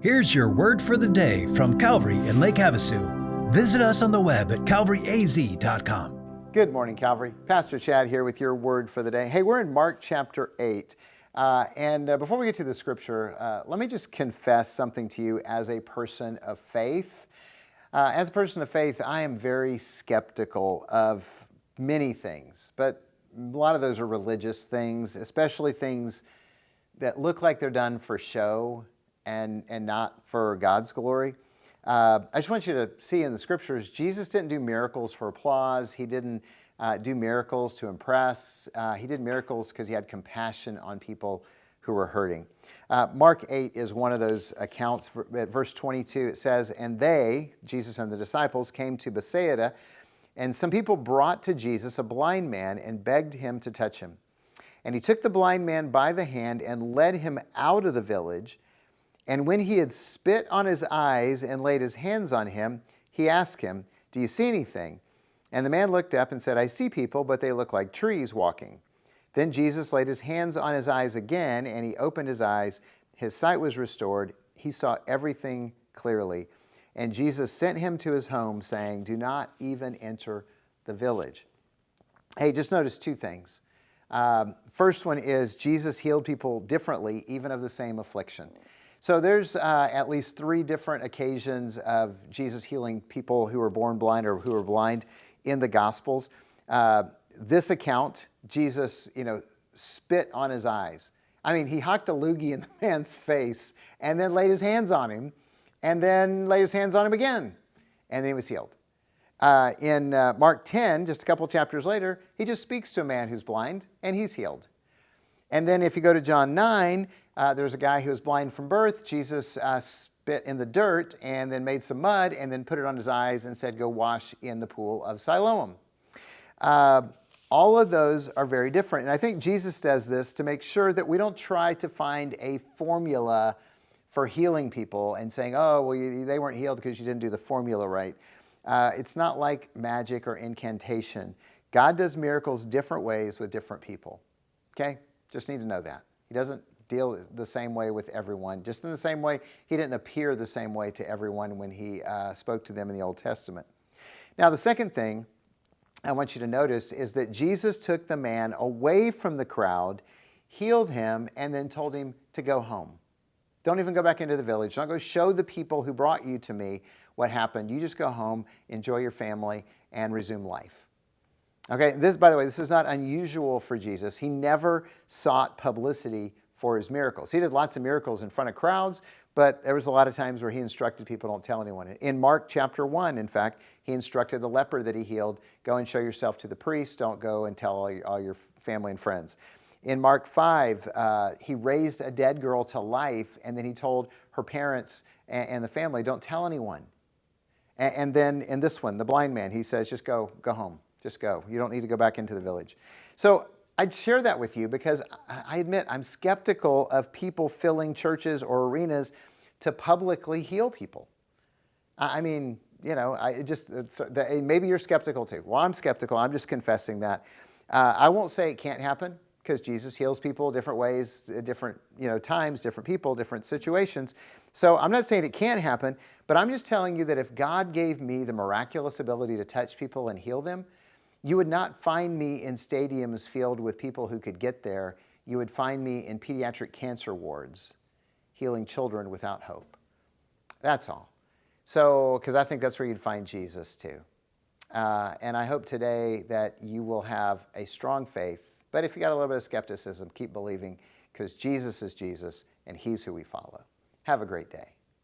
Here's your word for the day from Calvary in Lake Havasu. Visit us on the web at calvaryaz.com. Good morning, Calvary. Pastor Chad here with your word for the day. Hey, we're in Mark chapter 8. Before we get to the scripture, let me just confess something to you as a person of faith. As a person of faith, I am very skeptical of many things, but a lot of those are religious things, especially things that look like they're done for show and not for God's glory. I just want you to see in the scriptures, Jesus didn't do miracles for applause. He didn't do miracles to impress. He did miracles because he had compassion on people who were hurting. Mark 8 is one of those accounts. At verse 22, it says, "And they," Jesus and the disciples, "came to Bethsaida, and some people brought to Jesus a blind man and begged him to touch him. And he took the blind man by the hand and led him out of the village. And when he had spit on his eyes and laid his hands on him, he asked him, 'Do you see anything?' And the man looked up and said, 'I see people, but they look like trees walking.' Then Jesus laid his hands on his eyes again, and he opened his eyes. His sight was restored. He saw everything clearly. And Jesus sent him to his home, saying, 'Do not even enter the village.'" Hey, just notice two things. First one is Jesus healed people differently, even of the same affliction. So there's at least three different occasions of Jesus healing people who were born blind or who were blind in the Gospels. This account, Jesus, spit on his eyes. I mean, he hucked a loogie in the man's face and then laid his hands on him and then laid his hands on him again. And then he was healed. In Mark 10, just a couple chapters later, he just speaks to a man who's blind and he's healed. And then if you go to John 9, there's a guy who was blind from birth. Jesus spit in the dirt and then made some mud and then put it on his eyes and said, "Go wash in the pool of Siloam." All of those are very different. And I think Jesus does this to make sure that we don't try to find a formula for healing people and saying, "Oh, well, they weren't healed because you didn't do the formula right." It's not like magic or incantation. God does miracles different ways with different people. Okay? Just need to know that. He doesn't deal the same way with everyone. Just in the same way, he didn't appear the same way to everyone when he spoke to them in the Old Testament. Now, the second thing I want you to notice is that Jesus took the man away from the crowd, healed him, and then told him to go home. Don't even go back into the village. Don't go show the people who brought you to me what happened. You just go home, enjoy your family, and resume life. Okay, by the way, this is not unusual for Jesus. He never sought publicity for his miracles. He did lots of miracles in front of crowds, but there was a lot of times where he instructed people, don't tell anyone. In Mark chapter 1, in fact, he instructed the leper that he healed, go and show yourself to the priest, don't go and tell all your family and friends. In Mark 5, he raised a dead girl to life, and then he told her parents and the family, don't tell anyone. And then in this one, the blind man, he says, just go home. Just go. You don't need to go back into the village. So I'd share that with you because I admit I'm skeptical of people filling churches or arenas to publicly heal people. I mean, maybe you're skeptical too. Well, I'm skeptical. I'm just confessing that. I won't say it can't happen because Jesus heals people different ways, different times, different people, different situations. So I'm not saying it can't happen, but I'm just telling you that if God gave me the miraculous ability to touch people and heal them, you would not find me in stadiums filled with people who could get there. You would find me in pediatric cancer wards healing children without hope. That's all. So, because I think that's where you'd find Jesus too. And I hope today that you will have a strong faith. But if you got a little bit of skepticism, keep believing because Jesus is Jesus and he's who we follow. Have a great day.